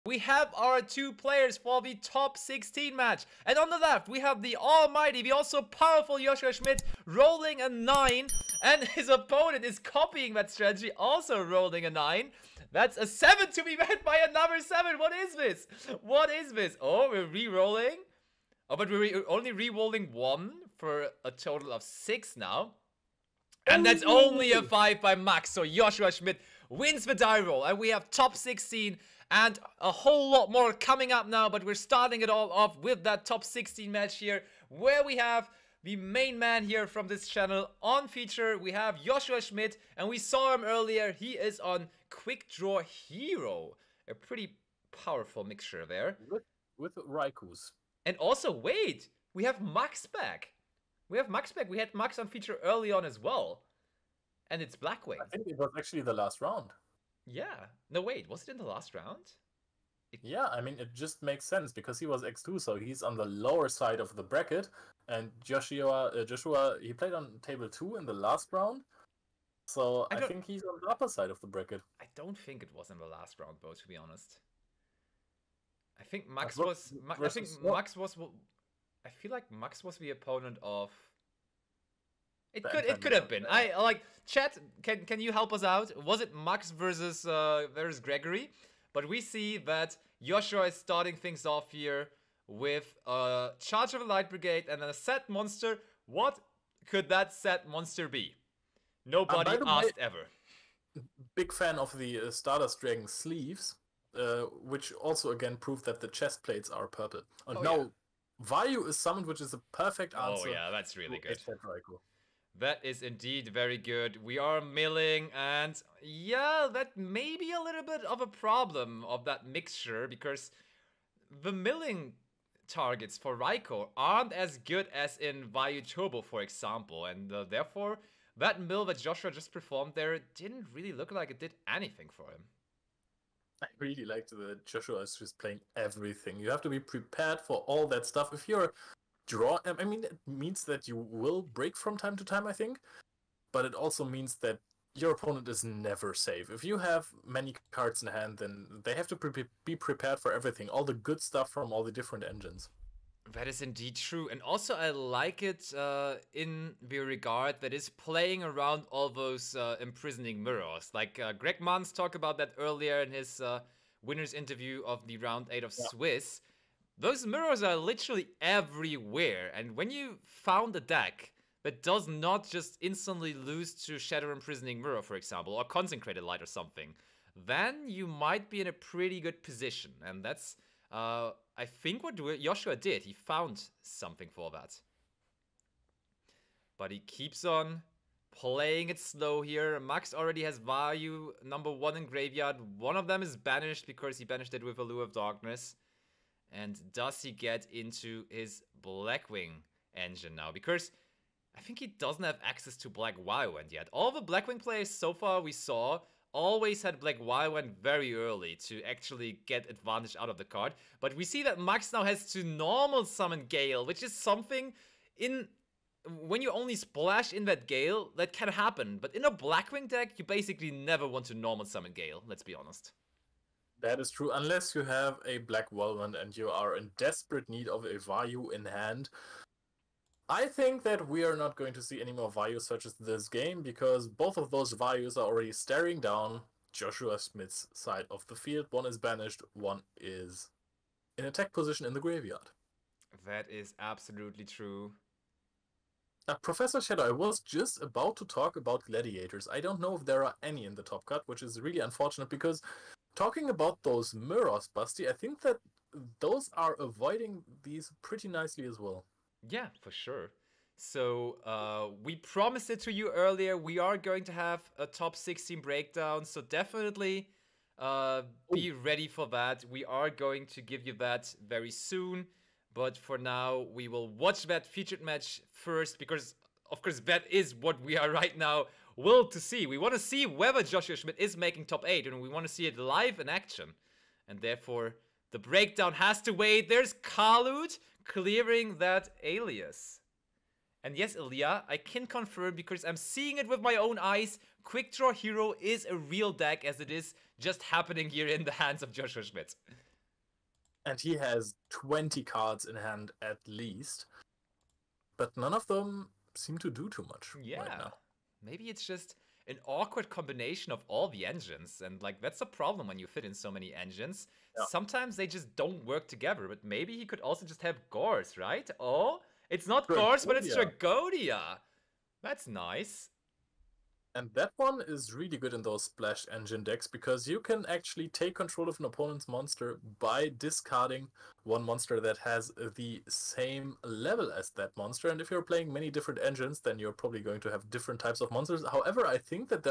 We have our two players for the top 16 match. And on the left, we have the almighty, the also powerful Yugioh Schmidt rolling a 9. And his opponent is copying that strategy, also rolling a 9. That's a 7 to be met by another 7. What is this? What is this? Oh, we're re-rolling. Oh, but we're only re-rolling 1 for a total of 6 now. And that's only a 5 by Max. So Yugioh Schmidt wins the die roll. And we have top 16 and a whole lot more coming up now. But we're starting it all off with that top 16 match here, where we have the main man here from this channel on feature. We have Yugioh Schmidt, and we saw him earlier. He is on Quickdraw Hero. A pretty powerful mixture there. With Raiku's. And also, wait, we have Max back. We have Max back. We had Max on feature early on as well. And it's Blackwing. I think it was actually the last round. Yeah. No, wait, was it in the last round? Yeah, I mean, it just makes sense because he was X2, so he's on the lower side of the bracket. And Joshua, he played on table 2 in the last round. So I think he's on the upper side of the bracket. I don't think it was in the last round, though, to be honest. I think Max was... I feel like Max was the opponent of... It could have been. Chat, can you help us out? Was it Max versus Gregory? But we see that Yugioh is starting things off here with a Charge of the Light Brigade and a set monster. What could that set monster be? Nobody asked ever. Big fan of the Stardust Dragon sleeves, which also again proved that the chest plates are purple. And now Vayu is summoned, which is a perfect answer. Oh yeah, that's really good. That is indeed very good. We are milling, and yeah, that may be a little bit of a problem of that mixture, because the milling targets for Raikou aren't as good as in Vayu Turbo, for example, and therefore that mill that Joshua just performed there didn't really look like it did anything for him. I really liked that Joshua is just playing everything. You have to be prepared for all that stuff. If you're I mean, it means that you will break from time to time, I think, but it also means that your opponent is never safe. If you have many cards in hand, then they have to be prepared for everything, all the good stuff from all the different engines. That is indeed true, and also I like it in the regard that is playing around all those imprisoning mirrors. Like Greg Mans talked about that earlier in his winner's interview of the round 8 of Swiss. Those mirrors are literally everywhere, and when you found a deck that does not just instantly lose to Shadow Imprisoning Mirror, for example, or Consecrated Light or something, then you might be in a pretty good position, and that's, I think, what Yugioh did. He found something for that. But he keeps on playing it slow here. Max already has Vayu number 1 in Graveyard. One of them is banished because he banished it with Allure of Darkness. And does he get into his Blackwing engine now? Because I think he doesn't have access to Black Wildland yet. All the Blackwing players so far we saw always had Black Wildland very early to actually get advantage out of the card. But we see that Max now has to normal summon Gale, which is something when you only splash in that Gale, that can happen. But in a Blackwing deck, you basically never want to normal summon Gale, let's be honest. That is true, unless you have a Black Wildland and you are in desperate need of a Vayu in hand. I think that we are not going to see any more Vayu searches this game, because both of those Vayus are already staring down Joshua Schmidt's side of the field. One is banished, one is in attack position in the graveyard. That is absolutely true. Professor Shadow, I was just about to talk about gladiators. I don't know if there are any in the top cut, which is really unfortunate, because talking about those mirrors, Basti, I think that those are avoiding these pretty nicely as well. Yeah, for sure. So, we promised it to you earlier. We are going to have a top 16 breakdown, so definitely be ready for that. We are going to give you that very soon. But for now, we will watch that featured match first, because, of course, that is what we are right now willed to see. We want to see whether Yugioh Schmidt is making top 8, and we want to see it live in action. And therefore, the breakdown has to wait. There's Karlsruhe clearing that alias. And yes, Ilya, I can confirm, because I'm seeing it with my own eyes, Quickdraw Hero is a real deck, as it is just happening here in the hands of Yugioh Schmidt. And he has 20 cards in hand at least. But none of them seem to do too much right Yeah. now. Maybe it's just an awkward combination of all the engines. And like that's a problem when you fit in so many engines. Yeah. Sometimes they just don't work together. But maybe he could also just have Gors, right? Oh, it's not Gors, but it's Tragodia. Tragodia. That's nice. And that one is really good in those splash engine decks because you can actually take control of an opponent's monster by discarding one monster that has the same level as that monster. And if you're playing many different engines, then you're probably going to have different types of monsters. However, I think that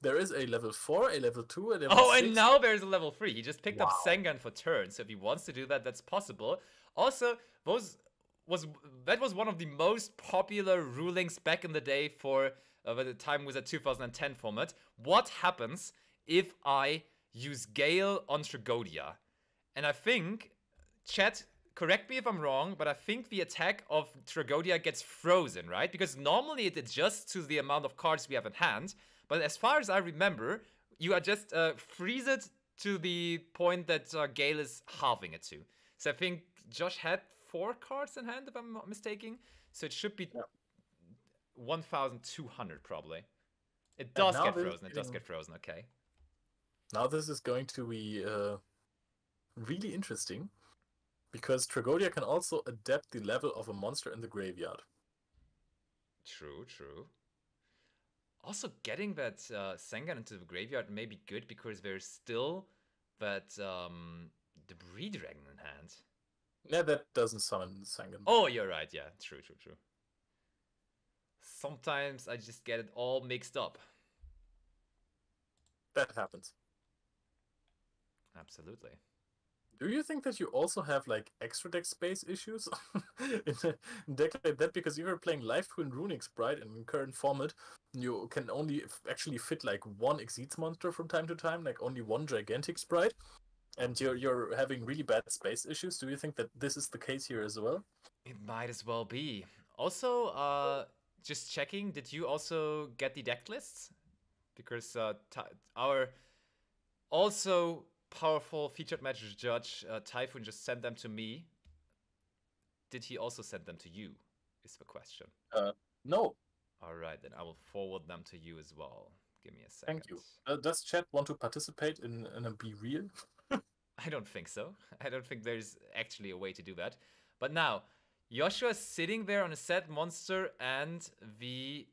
there is a level 4, a level 2, a level 6. Oh, and now there's a level 3. He just picked up Wow. Sengan for turn, so if he wants to do that, that's possible. Also, that was one of the most popular rulings back in the day for the time was a 2010 format. What happens if I use Gale on Tragodia? And I think, chat, correct me if I'm wrong, but I think the attack of Tragodia gets frozen, right? Because normally it adjusts to the amount of cards we have in hand. But as far as I remember, you are just freeze it to the point that Gale is halving it to. So I think Josh had 4 cards in hand, if I'm not mistaken. So it should be 1,200 probably. It does get frozen. It does get frozen. Okay. Now this is going to be really interesting because Tragodia can also adapt the level of a monster in the graveyard. True, true. Also, getting that Sengan into the graveyard may be good because there's still that Debris Dragon in hand. Yeah, that doesn't summon Sengan. Oh, you're right. Yeah, true, true, true. Sometimes I just get it all mixed up. That happens. Absolutely. Do you think that you also have like extra deck space issues in a deck like that? Because you were playing Life Twin Runic Sprite in current format, you can only actually fit like one Exceeds monster from time to time, like only one gigantic sprite, and you're having really bad space issues. Do you think that this is the case here as well? It might as well be. Also, just checking, did you also get the deck lists? Because our also powerful featured match judge, Typhoon, just sent them to me. Did he also send them to you, is the question. No. Alright, then I will forward them to you as well. Give me a second. Thank you. Does chat want to participate in a Be Real? I don't think so. I don't think there's actually a way to do that. But now, Yugioh is sitting there on a set monster and the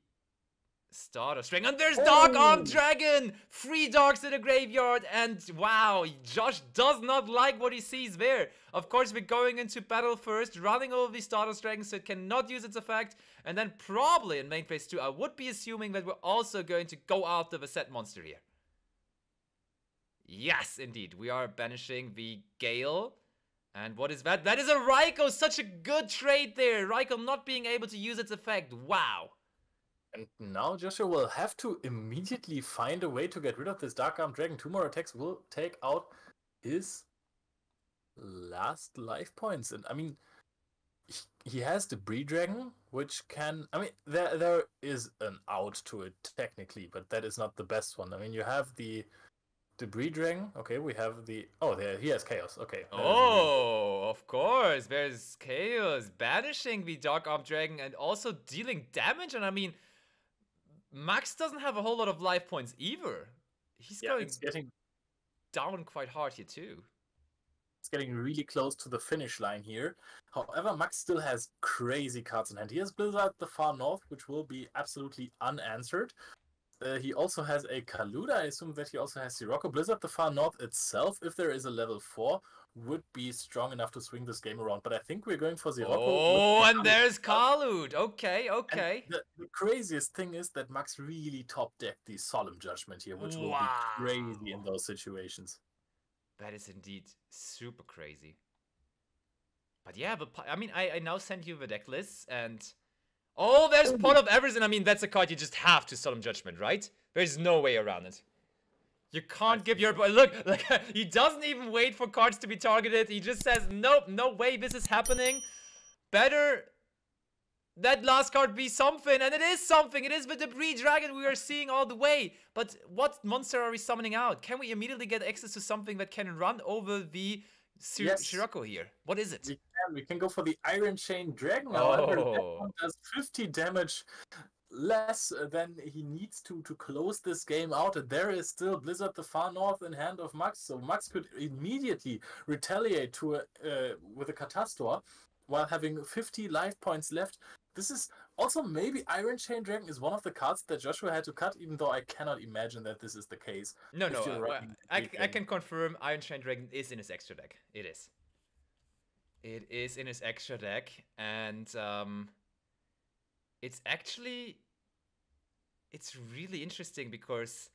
starter string. And there's Dark Armed Dragon! 3 darks in the graveyard. And wow, Josh does not like what he sees there. Of course, we're going into battle first, running over the starter string so it cannot use its effect. And then probably in main phase 2, I would be assuming that we're also going to go after the set monster here. Yes, indeed. We are banishing the Gale. And what is that? That is a Raikou! Such a good trade there! Raikou not being able to use its effect. Wow. And now Joshua will have to immediately find a way to get rid of this Dark Armed Dragon. 2 more attacks will take out his last life points. And I mean, he has the Debris Dragon, which can... I mean, there is an out to it technically, but that is not the best one. I mean, you have the Debris Dragon. Okay, we have the... Oh, there he has Chaos. Okay. Oh, of course. There's Chaos banishing the Dark Armed Dragon and also dealing damage. And I mean, Max doesn't have a whole lot of life points either. He's going down quite hard here too. It's getting really close to the finish line here. However, Max still has crazy cards in hand. He has Blizzard the Far North, which will be absolutely unanswered. He also has a Kaluda. I assume that he also has Sirocco. Blizzard the Far North itself, if there is a level 4, would be strong enough to swing this game around. But I think we're going for Sirocco. Oh, and there's Karlsruhe. Okay, okay. The craziest thing is that Max really top-decked the Solemn Judgment here, which will be crazy in those situations. That is indeed super crazy. But yeah, I mean, I now sent you the deck lists and... Oh, there's Pot of Everson. I mean, that's a card you just have to Solemn Judgment, right? There's no way around it. You can't give your... Look, he doesn't even wait for cards to be targeted. He just says, nope, no way this is happening. Better that last card be something. And it is something. It is the Debris Dragon we are seeing all the way. But what monster are we summoning out? Can we immediately get access to something that can run over the Yes, Scirocco here. What is it? we can go for the Iron Chain Dragon. However, that Oh. one does 50 damage less than he needs to close this game out. And there is still Blizzard the Far North in hand of Max, so Max could immediately retaliate to with a Catastor while having 50 life points left. This is also maybe Iron Chain Dragon is one of the cards that Joshua had to cut, even though I cannot imagine that this is the case. No, If no. you're Well, running I everything. can confirm Iron Chain Dragon is in his extra deck. It is. It is in his extra deck, and it's actually it's really interesting because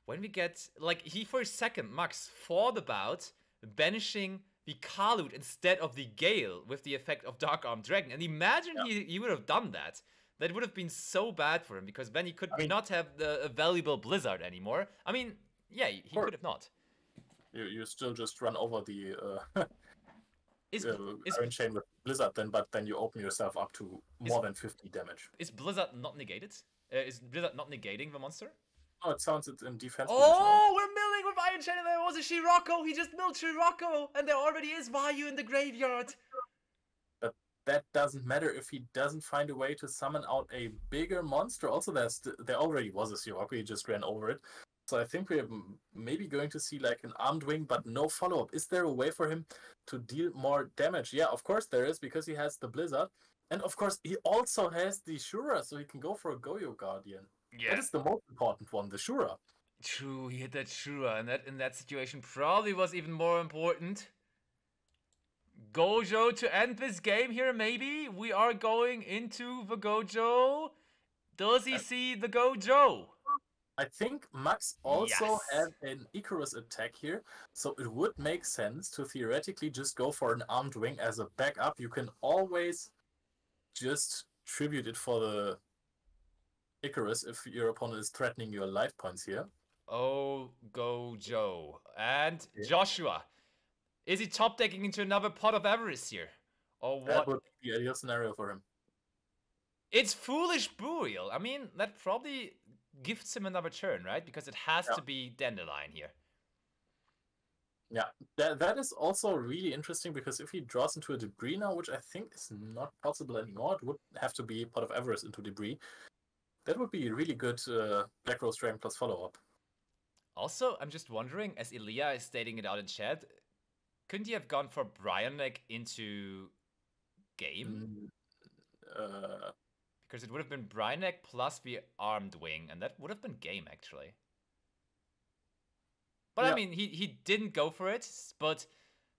when we get like he for a second Max thought about banishing the Kalut instead of the Gale with the effect of Dark Arm Dragon, and imagine he would have done that. That would have been so bad for him because then he could not have the valuable Blizzard anymore. I mean, yeah, he could have not. You still just run over the Is Iron Chain with Blizzard, but then you open yourself up to more than 50 damage. Is Blizzard not negated? Is Blizzard not negating the monster? Oh, it sounds it's in defense position. Oh, we're milling with Iron Chain and there was a Scirocco. He just milled Scirocco and there already is Vayu in the graveyard. But that doesn't matter if he doesn't find a way to summon out a bigger monster. Also, there already was a Scirocco, he just ran over it. So I think we're maybe going to see like an Armed Wing, but no follow-up. Is there a way for him to deal more damage? Yeah, of course there is, because he has the Blizzard. And of course, he also has the Shura, so he can go for a Goyo Guardian. Yeah. That is the most important one, the Shura. True, he hit that Shura, and that in that situation probably was even more important. Gojo to end this game here, maybe? We are going into the Gojo. Does he see the Gojo? I think Max also had an Icarus attack here, so it would make sense to theoretically just go for an Armed Wing as a backup. You can always just tribute it for the Icarus if your opponent is threatening your life points here. Oh, Gojo. And Joshua. Is he top decking into another Pot of Avarice here? Or what? That would be the ideal scenario for him. It's Foolish Burial. I mean, that probably gifts him another turn, right? Because it has to be Dandelion here. Yeah, that is also really interesting because if he draws into a Debris now, which I think is not possible anymore, it would have to be Pot of Avarice into Debris. That would be a really good Black Rose Dragon plus follow-up. Also, I'm just wondering, as Ilya is stating it out in chat, couldn't he have gone for Brionek into game? Because it would have been Brionek plus the Armed Wing, and that would have been game, actually. But I mean, he didn't go for it, but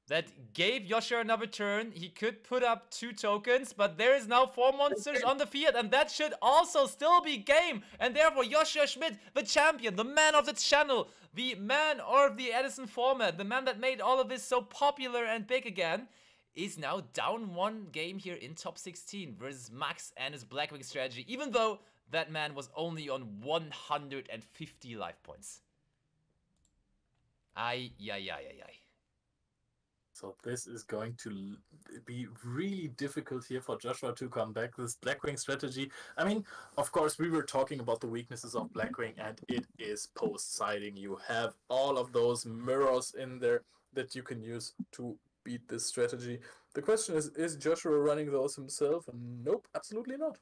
that gave Yosha another turn. He could put up 2 tokens, but there is now 4 monsters on the field, and that should also still be game. And therefore, Yosha Schmidt, the champion, the man of the channel, the man of the Edison format, the man that made all of this so popular and big again, is now down 1 game here in top 16 versus Max and his Blackwing strategy, even though that man was only on 150 life points. Ay. So this is going to be really difficult here for Joshua to come back. This Blackwing strategy. I mean, of course, we were talking about the weaknesses of Blackwing, and it is post-siding. You have all of those mirrors in there that you can use to beat this strategy. The question is Joshua running those himself? And nope, absolutely not.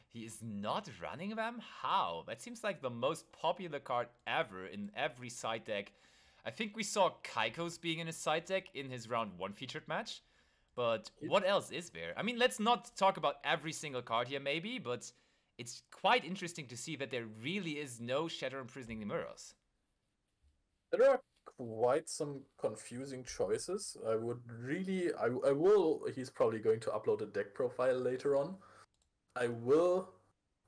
He is not running them? How? That seems like the most popular card ever in every side deck. I think we saw Kaiko's being in his side deck in his round 1 featured match. But what else is there? I mean, let's not talk about every single card here maybe, but it's quite interesting to see that there really is no Shadow Imprisoning the Mirrors. There are quite some confusing choices. I would really... I will... He's probably going to upload a deck profile later on. I will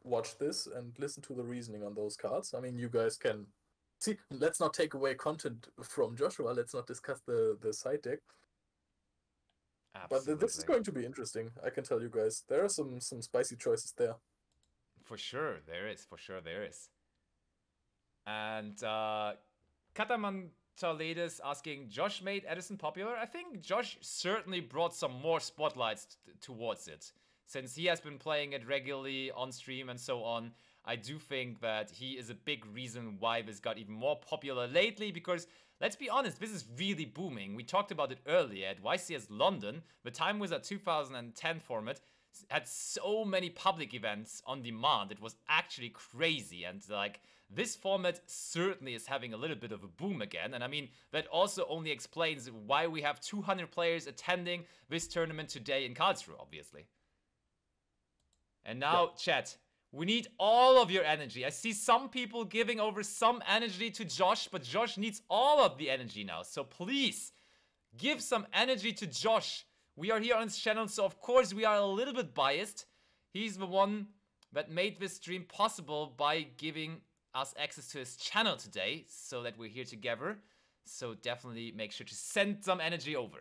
watch this and listen to the reasoning on those cards. I mean, you guys can... See, let's not take away content from Joshua. Let's not discuss the side deck. Absolutely. But this is going to be interesting, I can tell you guys. There are some spicy choices there. For sure, there is. For sure, there is. And Kataman Taledes asking, Josh made Edison popular? I think Josh certainly brought some more spotlights towards it. Since he has been playing it regularly on stream and so on. I do think that he is a big reason why this got even more popular lately, because let's be honest, this is really booming. We talked about it earlier at YCS London. The Time Wizard 2010 format had so many public events on demand. It was actually crazy, and like this format certainly is having a little bit of a boom again. And I mean, that also only explains why we have 200 players attending this tournament today in Karlsruhe, obviously. And now, chat, we need all of your energy. I see some people giving over some energy to Josh, but Josh needs all of the energy now. So please, give some energy to Josh. We are here on his channel, so of course we are a little bit biased. He's the one that made this stream possible by giving us access to his channel today, so that we're here together. So definitely make sure to send some energy over.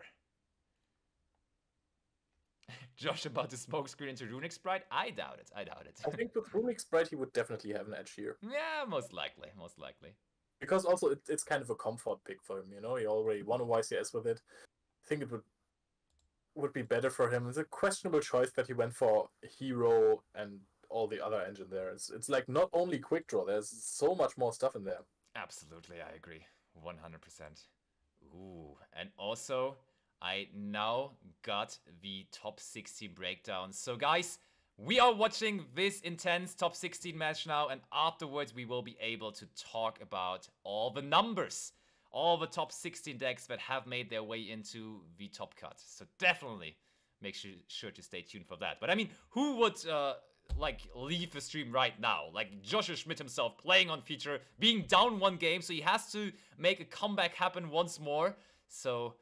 Josh about to smokescreen into Runic Sprite? I doubt it. I doubt it. I think with Runic Sprite he would definitely have an edge here. Yeah, most likely. Most likely. Because also it's kind of a comfort pick for him, you know? He already won a YCS with it. I think it would be better for him. It's a questionable choice that he went for Hero and all the other engine there. It's like not only Quickdraw, there's so much more stuff in there. Absolutely, I agree. 100%. Ooh, and also I now got the top 16 breakdown. So guys, we are watching this intense top 16 match now, and afterwards we will be able to talk about all the numbers, all the top 16 decks that have made their way into the top cut. So definitely make sure to stay tuned for that. But I mean, who would like leave the stream right now? Like Joshua Schmidt himself playing on feature, being down one game, so he has to make a comeback happen once more. So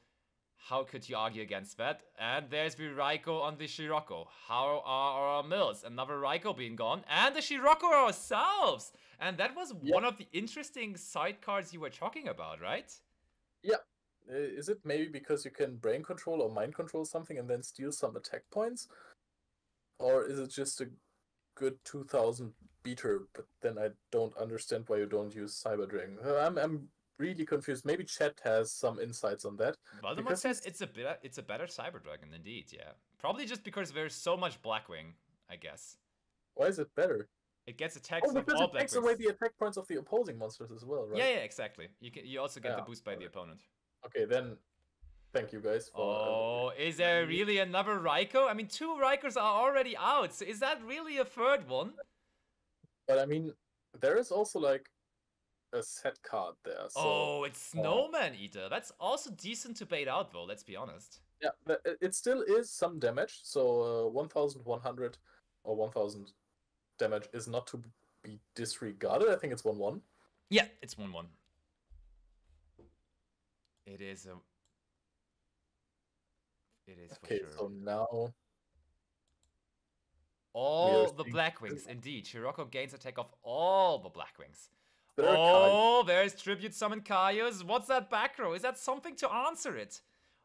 how could you argue against that? And there's the Raiko on the Scirocco. How are our mills? Another Raiko being gone. And the Scirocco ourselves! And that was one of the interesting sidecards you were talking about, right? Yeah. Is it maybe because you can brain control or mind control something and then steal some attack points? Or is it just a good 2000 beater, but then I don't understand why you don't use Cyber Dragon? I'm really confused. Maybe chat has some insights on that. Voldemort says it's a better Cyber Dragon indeed, yeah. Probably just because there's so much Blackwing, I guess. Why is it better? It gets attacks of all because it takes Blackwings. away the attack points of the opposing monsters as well, right? Yeah, exactly. You also get the boost by the opponent. Okay, then thank you guys for... Oh, is there really another Raiko? I mean, 2 Raikos are already out, so is that really a third one? But I mean, there is also like a set card there. So, oh, it's Snowman Eater. That's also decent to bait out, though, let's be honest. Yeah, but it still is some damage. So 1100 or 1000 damage is not to be disregarded. I think it's 1-1. Yeah, it's 1-1. It is a... It is for okay, sure. so now... all the Blackwings, indeed. Scirocco gains attack of all the Blackwings. Oh, there's Tribute Summon Kaios. What's that back row? Is that something to answer it?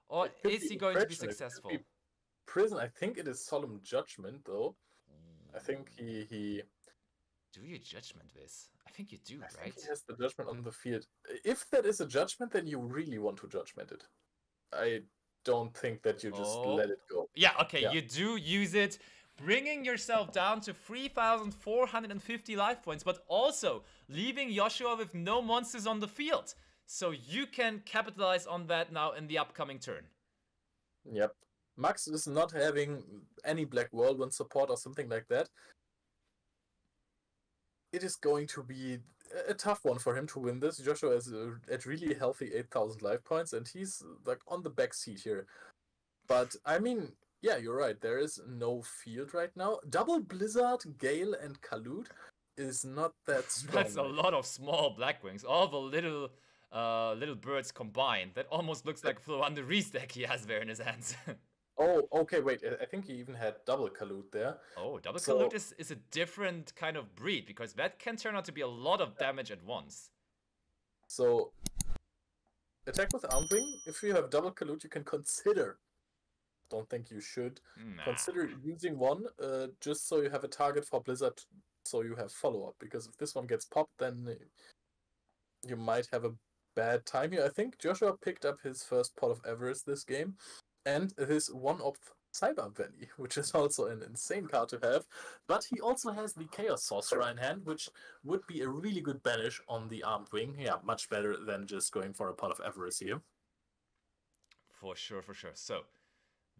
Or is he going to be successful? Prison, I think it is Solemn Judgment, though. I think he... Do you judgment this? I think you do, I right? think he has the judgment on the field. If that is a judgment, then you really want to judgment it. I don't think that you just let it go. Yeah, okay, you do use it, bringing yourself down to 3,450 life points, but also leaving Joshua with no monsters on the field. So you can capitalize on that now in the upcoming turn. Yep. Max is not having any Black Whirlwind support or something like that. It is going to be a tough one for him to win this. Joshua is at really healthy 8,000 life points, and he's like on the back seat here. But I mean, yeah, you're right. There is no field right now. Double Blizzard, Gale, and Khalud is not that strong. That's a lot of small Blackwings. All the little birds combined. That almost looks like Floander Reese deck he has there in his hands. Oh, okay, wait. I think he even had double Khalud there. Oh, double Khalud is a different kind of breed, because that can turn out to be a lot of damage at once. So, attack with Armwing. If you have double Khalud, you can consider. Don't think you should. Consider using one, just so you have a target for Blizzard, so you have follow-up. Because if this one gets popped, then you might have a bad time here. I think Joshua picked up his first pot of Everest this game. And his one-off Cyber Valley, which is also an insane card to have. But he also has the Chaos Sorcerer in hand, which would be a really good banish on the Armed Wing. Yeah, much better than just going for a Pot of Avarice here. For sure, for sure. So,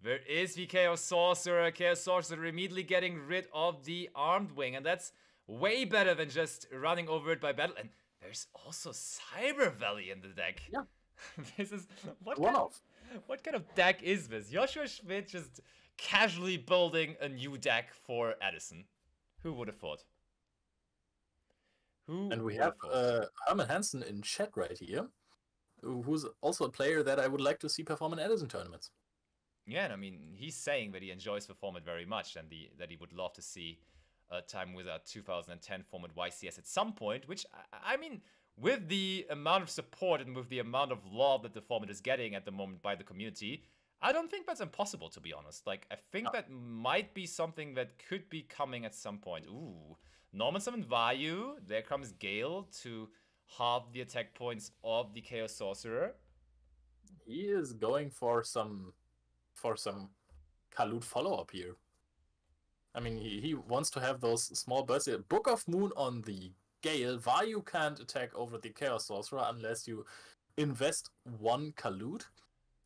there is the Chaos Sorcerer. Chaos Sorcerer immediately getting rid of the Armed Wing, and that's way better than just running over it by battle. And there's also Cyber Valley in the deck. Yeah. This is... What kind of deck is this? Yugioh Schmidt just casually building a new deck for Edison. Who would have thought? And we have Herman Hansen in chat right here, who's also a player that I would like to see perform in Edison tournaments. Yeah, and I mean, he's saying that he enjoys the format very much and that he would love to see a Time Wizard 2010 format YCS at some point, which, I mean, with the amount of support and with the amount of love that the format is getting at the moment by the community, I don't think that's impossible, to be honest. Like, I think that might be something that could be coming at some point. Ooh, Norman Summon Vayu. There comes Gale to halve the attack points of the Chaos Sorcerer. He is going for some Kalut follow-up here. I mean, he wants to have those small bursts here. Book of Moon on the Gale. Vayu can't attack over the Chaos Sorcerer unless you invest one Kalut.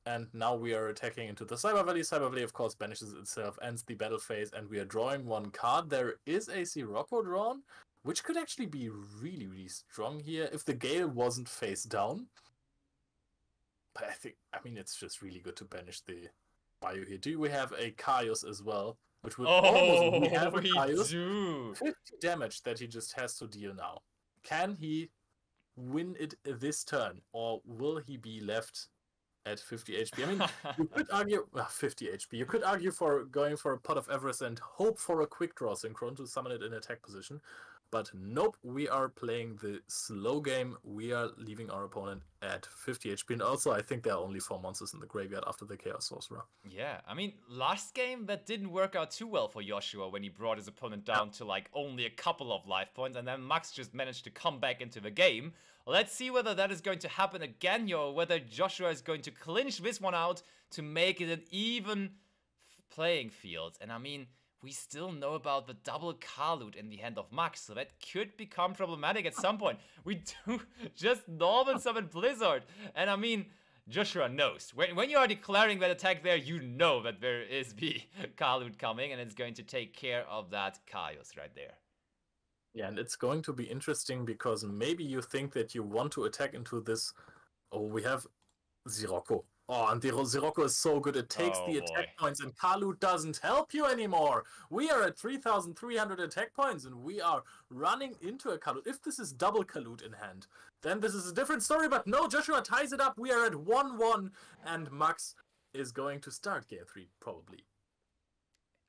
And now we are attacking into the Cyber Valley. Cyber Valley, of course, banishes itself, ends the battle phase, and we are drawing one card. There is a Sirocco drawn, which could actually be really, really strong here if the Gale wasn't face down. But I mean, it's just really good to banish the Vayu here. Do we have a Kaios as well? Which would almost... We have a Kaios. 50 damage that he just has to deal now. Can he win it this turn, or will he be left at 50 HP? I mean, you could argue... 50 HP. You could argue for going for a Pot of Avarice and hope for a Quickdraw Synchron to summon it in attack position. But nope, we are playing the slow game. We are leaving our opponent at 50 HP. And also, I think there are only 4 monsters in the graveyard after the Chaos Sorcerer. Yeah, I mean, last game, that didn't work out too well for Yugioh when he brought his opponent down to, like, only a couple of life points. And then Max just managed to come back into the game. Let's see whether that is going to happen again, or whether Joshua is going to clinch this one out to make it an even playing field. And I mean... we still know about the double Karlsruhe in the hand of Max, so that could become problematic at some point. We do just normal summon Blizzard. And I mean, Joshua knows. When you are declaring that attack there, you know that there is the Karlsruhe coming, and it's going to take care of that Chaos right there. Yeah, and it's going to be interesting because maybe you think that you want to attack into this... Oh, we have Sirocco. Oh, and the Sirocco is so good. It takes the attack points, and Karlsruhe doesn't help you anymore. We are at 3,300 attack points, and we are running into a Karlsruhe. If this is double Karlsruhe in hand, then this is a different story. But no, Joshua ties it up. We are at 1-1, and Max is going to start game 3, probably.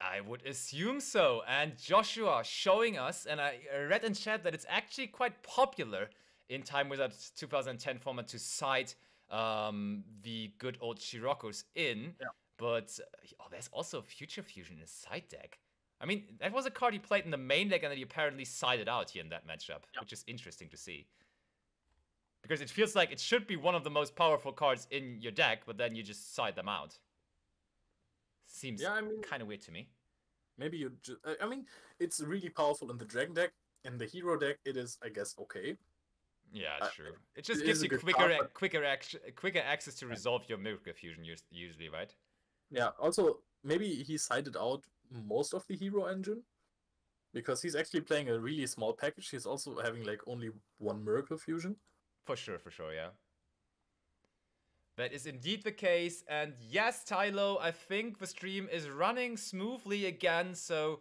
I would assume so. And Joshua showing us, and I read in chat that it's actually quite popular in Time Wizard 2010 format to side the good old Shiroko's in, but there's also Future Fusion in his side deck. I mean, that was a card he played in the main deck and then he apparently sided out here in that matchup, which is interesting to see. Because it feels like it should be one of the most powerful cards in your deck, but then you just side them out. Seems kind of weird to me. Maybe you just... I mean, it's really powerful in the Dragon deck. In the Hero deck, it is, I guess, okay. Yeah, true. It just gives you quicker access to resolve your Miracle Fusion usually, right? Yeah, also, maybe he sided out most of the Hero engine. Because he's actually playing a really small package. He's also having, like, only one Miracle Fusion. For sure, yeah. That is indeed the case. And yes, Tylo, I think the stream is running smoothly again. So,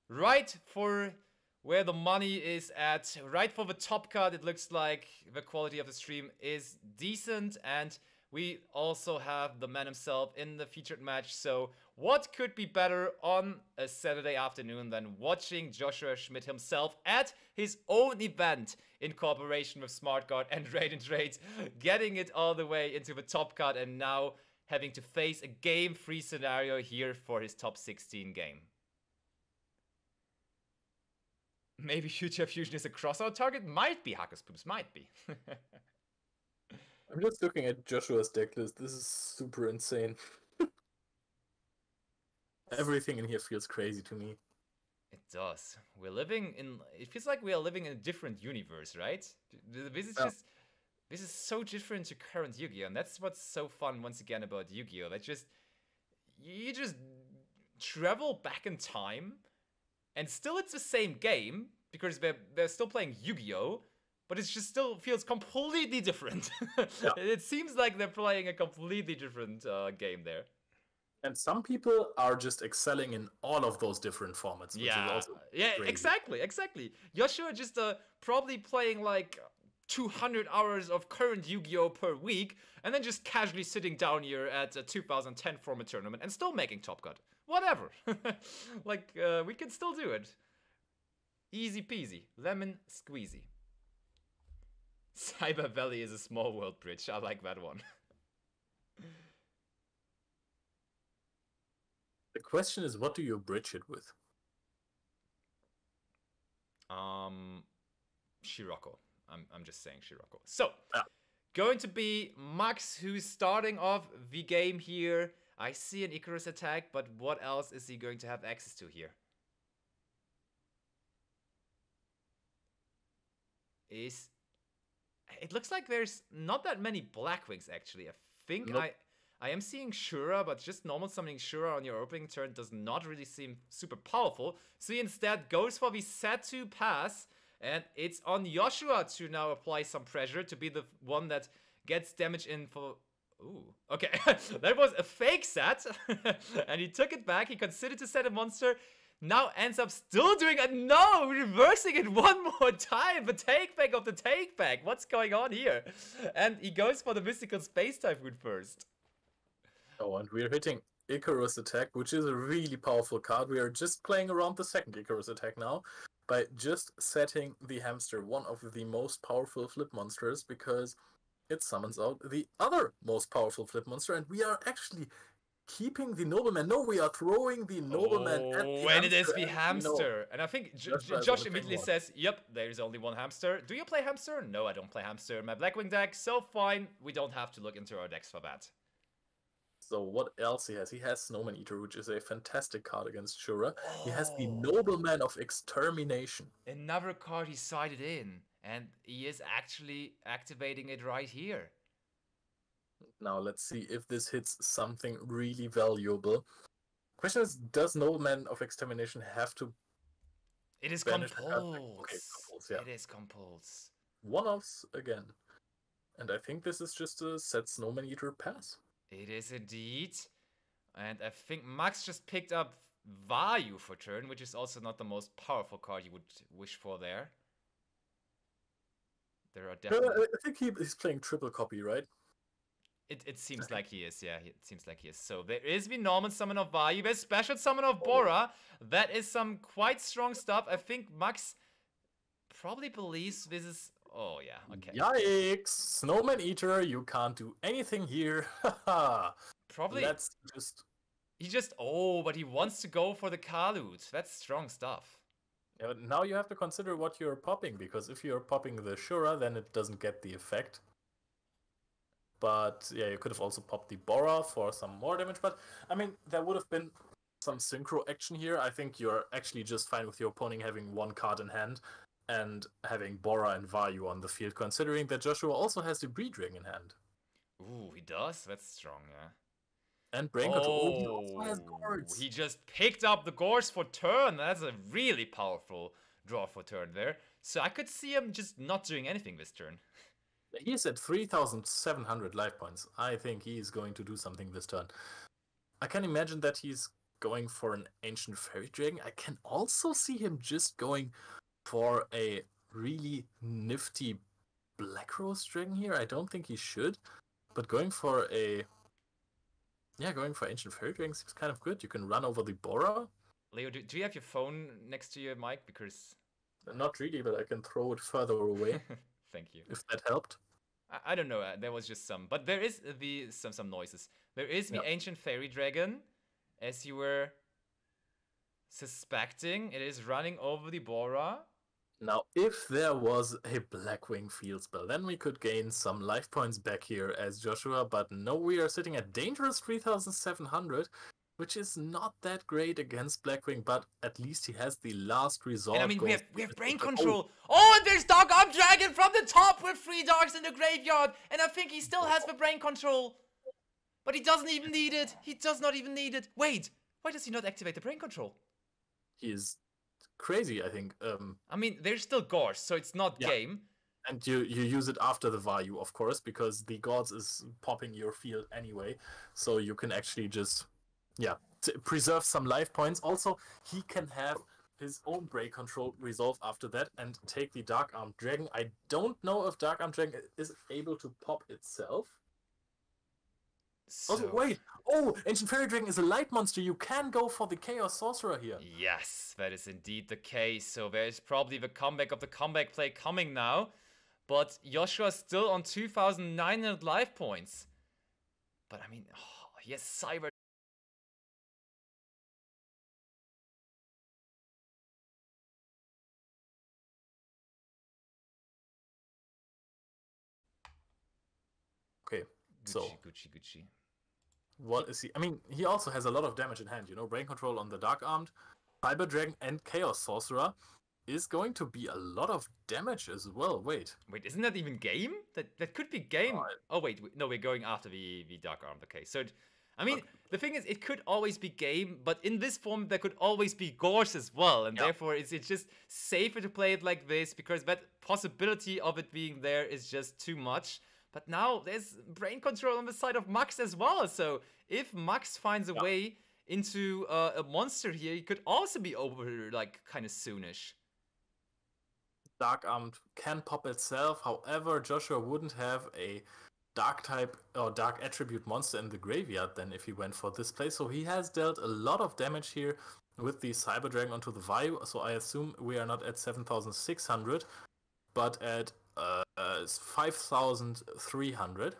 right for... where the money is at, right for the top card, it looks like the quality of the stream is decent, and we also have the man himself in the featured match, so what could be better on a Saturday afternoon than watching Joshua Schmidt himself at his own event in cooperation with SmartGuard and Raid and Trades, getting it all the way into the top card and now having to face a game-free scenario here for his top 16 game. Maybe Future Fusion is a crossout target? Might be, Hackers Poops, might be. I'm just looking at Joshua's deck list. This is super insane. Everything in here feels crazy to me. It does. It feels like we are living in a different universe, right? This is Yeah. just, this is so different to current Yu-Gi-Oh! And that's what's so fun once again about Yu-Gi-Oh! You just travel back in time, and still it's the same game, because they're still playing Yu-Gi-Oh! But it just still feels completely different. Yeah. It seems like they're playing a completely different game there. And some people are just excelling in all of those different formats, which is also crazy. Exactly. Joshua just probably playing like 200 hours of current Yu-Gi-Oh per week, and then just casually sitting down here at a 2010 format tournament and still making top cut. Whatever. Like, we can still do it. Easy peasy. Lemon squeezy. Cyber Valley is a small world bridge. I like that one. The question is, what do you bridge it with? Scirocco. I'm just saying Scirocco. So, Yeah. going to be Max, who's starting off the game here. I see an Icarus attack, but what else is he going to have access to here? It looks like there's not that many Blackwings, actually. I think Nope. I am seeing Shura, but just normal summoning Shura on your opening turn does not really seem super powerful. So he instead goes for the Satu pass, and it's on Joshua to now apply some pressure to be the one that gets damage in for... Ooh, okay. That was a fake set, and he took it back. He considered to set a monster. Now ends up still doing it. No, reversing it one more time. The take back of the take back. What's going on here? And he goes for the Mystical Space Typhoon first. Oh, and we're hitting Icarus attack, which is a really powerful card. We are just playing around the second Icarus attack now by just setting the hamster, one of the most powerful flip monsters, because it summons out the other most powerful flip monster, and we are actually keeping the nobleman. No, we are throwing the nobleman at the and it is hamster, the hamster. And I think Josh immediately says, yep, there's only one hamster. Do you play hamster? No, I don't play hamster in my Blackwing deck, so fine. We don't have to look into our decks for that. So what else he has? He has Snowman Eater, which is a fantastic card against Shura. He has the Nobleman of Extermination. Another card he sided in, and he is actually activating it right here. Now let's see if this hits something really valuable. Question is, does Nobleman of Extermination have to... It is banish compulse. the card? Okay, compulse, yeah. It is compulse. One-offs again. And I think this is just a set Snowman Eater pass. It is indeed. And I think Max just picked up Vayu for turn, which is also not the most powerful card you would wish for there. There are definitely... I think he's playing triple copy, right? It seems like he is, yeah. It seems like he is. So there is the normal summon of Vayu. There's special summon of Bora. That is some quite strong stuff. I think Max probably believes this is... Oh, yeah, okay. Yikes! Snowman Eater, you can't do anything here. Haha. Probably... Let's just... He just... Oh, but he wants to go for the Kalut. That's strong stuff. Yeah, but now you have to consider what you're popping, because if you're popping the Shura, then it doesn't get the effect. But, yeah, you could have also popped the Bora for some more damage, but, I mean, there would have been some synchro action here. I think you're actually just fine with your opponent having one card in hand, and having Bora and Vayu on the field, considering that Joshua also has the Breed Ring in hand. Ooh, he does? That's strong, yeah. And Brain Control. He also has Gourds. He just picked up the Gores for turn. That's a really powerful draw for turn there. So I could see him just not doing anything this turn. He's at 3,700 life points. I think he is going to do something this turn. I can imagine that he's going for an Ancient Fairy Dragon. I can also see him just going for a really nifty Black Rose Dragon here. I don't think he should, but going for Ancient Fairy Dragon seems kind of good. You can run over the Bora. Leo, do you have your phone next to your mic? Because... Not really, but I can throw it further away. Thank you. If that helped. I don't know, there was just some, but there is some noises. There is the Ancient Fairy Dragon, as you were suspecting. It is running over the Bora. Now, if there was a Blackwing field spell, then we could gain some life points back here as Joshua, but no, we are sitting at dangerous 3,700, which is not that great against Blackwing, but at least he has the last resort. And I mean, we ghost. have brain control. Oh, and there's Dark Arm Dragon from the top with 3 darks in the graveyard. And I think he still has the brain control. But he doesn't even need it. He does not even need it. Wait, why does he not activate the brain control? He is crazy, I think. I mean, there's still Gorse, so it's not game. And you use it after the value, of course, because the gods is popping your field anyway. So you can actually just, preserve some life points. Also, he can have his own break control resolve after that and take the Dark Armed Dragon. I don't know if Dark Armed Dragon is able to pop itself. So... Also, wait. Oh, Ancient Fairy Dragon is a light monster. You can go for the Chaos Sorcerer here. Yes, that is indeed the case. So there is probably the comeback of the comeback play coming now. But Yugioh still on 2,900 life points. But I mean, he has Cyber. Okay, so Gucci. what is he? I mean, he also has a lot of damage in hand, you know, Brain Control on the Dark Armed, Cyber Dragon, and Chaos Sorcerer is going to be a lot of damage as well. Wait, isn't that even game? That could be game. Oh wait, no, we're going after the Dark Armed. Okay, so I mean, the thing is, it could always be game, but in this form, there could always be Gorse as well, and therefore it's just safer to play it like this because that possibility of it being there is just too much. But now there's brain control on the side of Max as well. So if Max finds a way into a monster here, he could also be over like kind of soonish. Dark Armed can pop itself. However, Yugioh wouldn't have a dark type or dark attribute monster in the graveyard then if he went for this play. So he has dealt a lot of damage here with the Cyber Dragon onto the Vayu. So I assume we are not at 7,600, but at 5,300.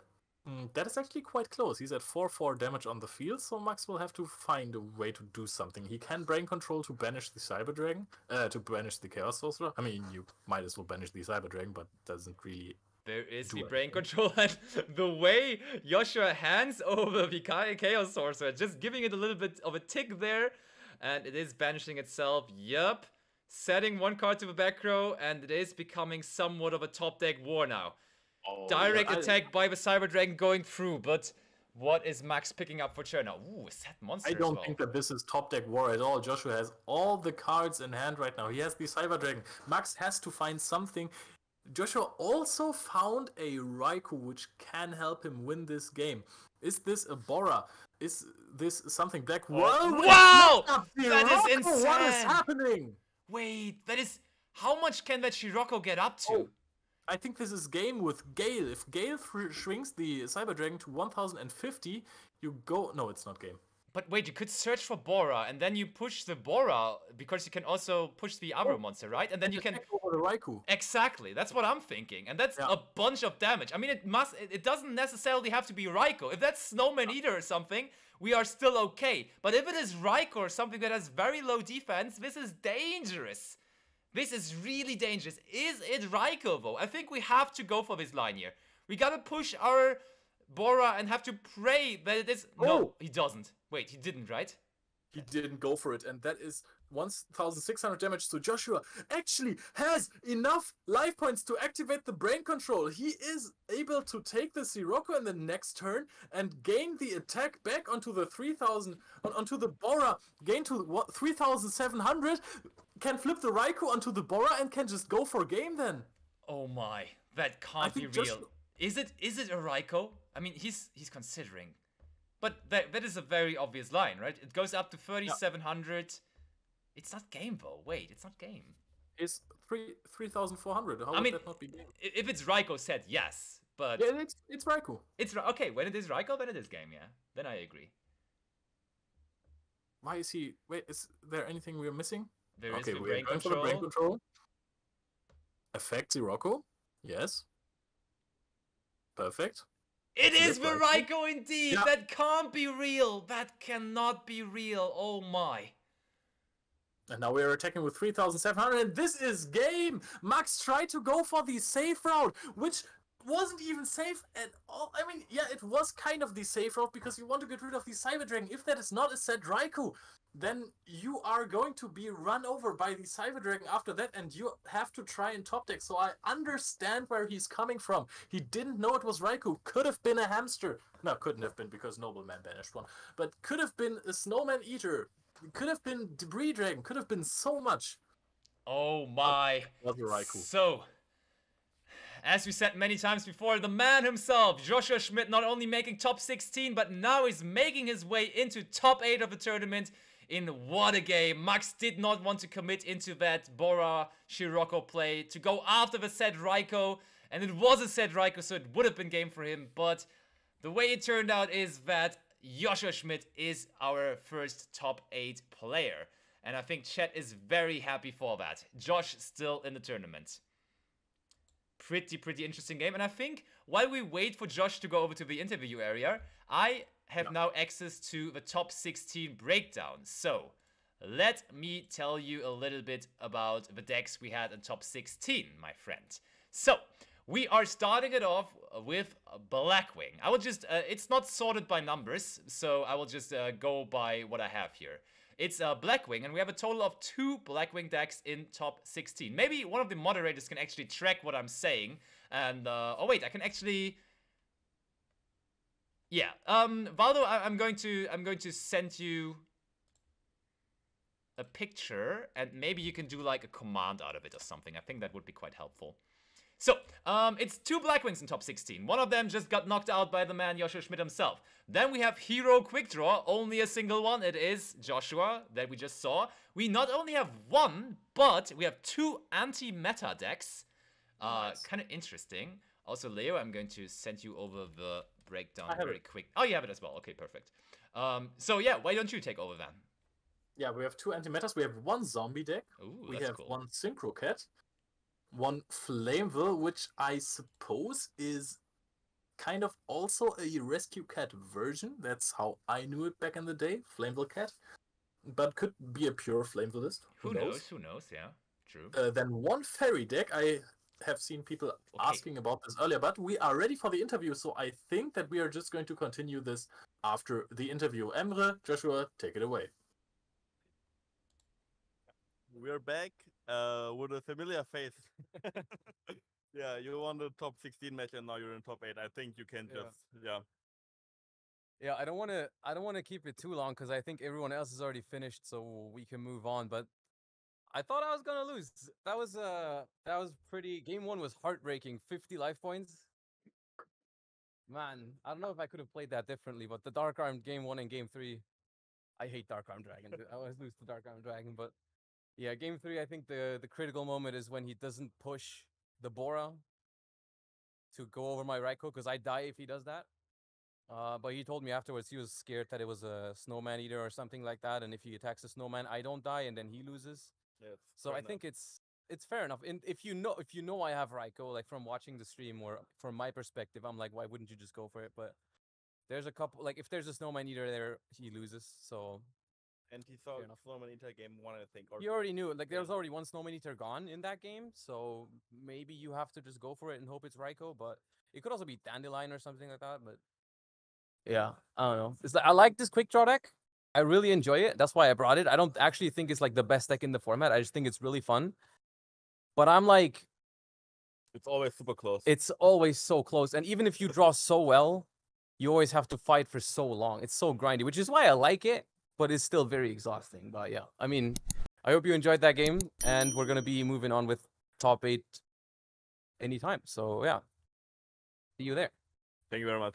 That is actually quite close. He's at 4/4 damage on the field, so Max will have to find a way to do something. He can Brain Control to banish the Cyber Dragon, to banish the Chaos Sorcerer. I mean, you might as well banish the Cyber Dragon, but doesn't really. There is the brain control, and the way Yugioh hands over the Chaos Sorcerer, just giving it a little bit of a tick there, and it is banishing itself. Yup. Setting one card to the back row, and it is becoming somewhat of a top deck war now. Oh, direct attack by the Cyber Dragon going through, but what is Max picking up for turn now? Ooh, a set monster. I don't think that this is top deck war at all. Yugioh has all the cards in hand right now. He has the Cyber Dragon. Max has to find something. Yugioh also found a Raikou which can help him win this game. Is this a Bora? Is this something black? Wow! That is insane! What is happening? Wait, that is... How much can that Scirocco get up to? Oh, I think this is game with Gale. If Gale shrinks the Cyber Dragon to 1,050, you go... No, it's not game. But wait, you could search for Bora, and then you push the Bora, because you can also push the other monster, right? And then you can... over the Raikou. Exactly, that's what I'm thinking. And that's a bunch of damage. I mean, it doesn't necessarily have to be Raikou. If that's Snowman Eater or something, we are still okay. But if it is Raikou or something that has very low defense, this is dangerous. This is really dangerous. Is it Raikou, though? I think we have to go for this line here. We gotta push our Bora and have to pray that it is... Oh. No, he doesn't. Wait, he didn't, right? He didn't go for it, and that is 1,600 damage. So Yugioh actually has enough life points to activate the brain control. He is able to take the Scirocco in the next turn and gain the attack back onto the 3,000, onto the Bora, gain to 3,700, can flip the Raikou onto the Bora and can just go for game then. Oh my, that can't be real. Is it a Raikou? I mean, he's considering. But that is a very obvious line, right? It goes up to 3,700. Yeah. It's not game, though. Wait, it's not game. It's 3,400. How would that not be game? If it's Raikou set, yes. But yeah, it's Raikou. Okay, when it is Raikou, then it is game, yeah. Then I agree. Why is he... Wait, is there anything we're missing? There is the brain control. For the brain control. Affect Scirocco. Yes. Perfect. It is the Raikou indeed! Yeah. That can't be real! That cannot be real! Oh my. And now we are attacking with 3,700, and this is game! Max tried to go for the safe route, which wasn't even safe at all. I mean, yeah, it was kind of the safe route because you want to get rid of the Cyber Dragon. If that is not a set Raikou, then you are going to be run over by the Cyber Dragon after that, and you have to try and top deck. So I understand where he's coming from. He didn't know it was Raikou. Could have been a hamster. No, couldn't have been because Nobleman banished one. But could have been a Snowman Eater. Could have been Debris Dragon. Could have been so much. Oh my. Was a Raikou. So, as we said many times before, the man himself, Yugioh Schmidt, not only making top 16, but now is making his way into top 8 of the tournament. In what a game. Max did not want to commit into that Bora Shiroko play to go after the set Raikou. And it was a set Raikou, so it would have been game for him. But the way it turned out is that Yugioh Schmidt is our first top 8 player. And I think chat is very happy for that. Josh still in the tournament. Pretty interesting game. And I think while we wait for Josh to go over to the interview area, I have now access to the top 16 breakdown. So let me tell you a little bit about the decks we had in top 16, my friend. So we are starting it off with Blackwing. I will just, it's not sorted by numbers, so I will just go by what I have here. It's Blackwing, and we have a total of 2 Blackwing decks in top 16. Maybe one of the moderators can actually track what I'm saying. And, oh wait, I can actually... Yeah, Valdo, I'm going to send you a picture, and maybe you can do like a command out of it or something. I think that would be quite helpful. So, it's 2 Blackwings in top 16. One of them just got knocked out by the man Yugioh Schmidt himself. Then we have Hero Quickdraw, only a single one. It is Joshua that we just saw. We not only have 1, but we have 2 anti-meta decks. Nice. Kind of interesting. Also, Leo, I'm going to send you over the breakdown very quick. Oh, you have it as well. Okay, perfect. So yeah, why don't you take over then? Yeah, we have 2 anti-metas. We have 1 zombie deck. Ooh, we that's have cool. 1 Synchro Cat. 1 Flameville, which I suppose is kind of also a Rescue Cat version. That's how I knew it back in the day, Flameville Cat. But could be a pure Flamevilleist. Who knows? Who knows, yeah. True. Then 1 Fairy deck. I have seen people asking about this earlier, but we are ready for the interview, so I think that we are just going to continue this after the interview. Emre, Joshua, take it away. We're back with a familiar face. Yeah, you won the top 16 match and now you're in top 8. I think you can just Yeah, I don't want to keep it too long because I think everyone else has already finished, so we can move on. But I thought I was gonna lose. That was pretty. Game 1 was heartbreaking. 50 life points. Man, I don't know if I could have played that differently, but the Dark Arm Game 1 and Game 3, I hate Dark Arm Dragon. I always lose to Dark Arm Dragon, but yeah, Game 3, I think the critical moment is when he doesn't push the Bora to go over my Raikou, because I die if he does that. But he told me afterwards he was scared that it was a Snowman Eater or something like that, and if he attacks a Snowman, I don't die, and then he loses. Yes, so I think it's fair enough. And if you know I have Raikou, like from watching the stream or from my perspective, I'm like, why wouldn't you just go for it? But there's a couple, like if there's a Snowman Eater there, he loses. So and he saw Snowman Eater game 1, I think. Or he already knew it. Like there was already 1 Snowman Eater gone in that game, so maybe you have to just go for it and hope it's Raikou. But it could also be Dandelion or something like that. But yeah, I don't know. It's like, I like this Quickdraw deck. I really enjoy it. That's why I brought it. I don't actually think it's like the best deck in the format. I just think it's really fun. But I'm like, it's always super close. It's always so close. And even if you draw so well, you always have to fight for so long. It's so grindy, which is why I like it, but it's still very exhausting. But yeah, I mean, I hope you enjoyed that game, and we're going to be moving on with top 8 anytime. So yeah, see you there. Thank you very much.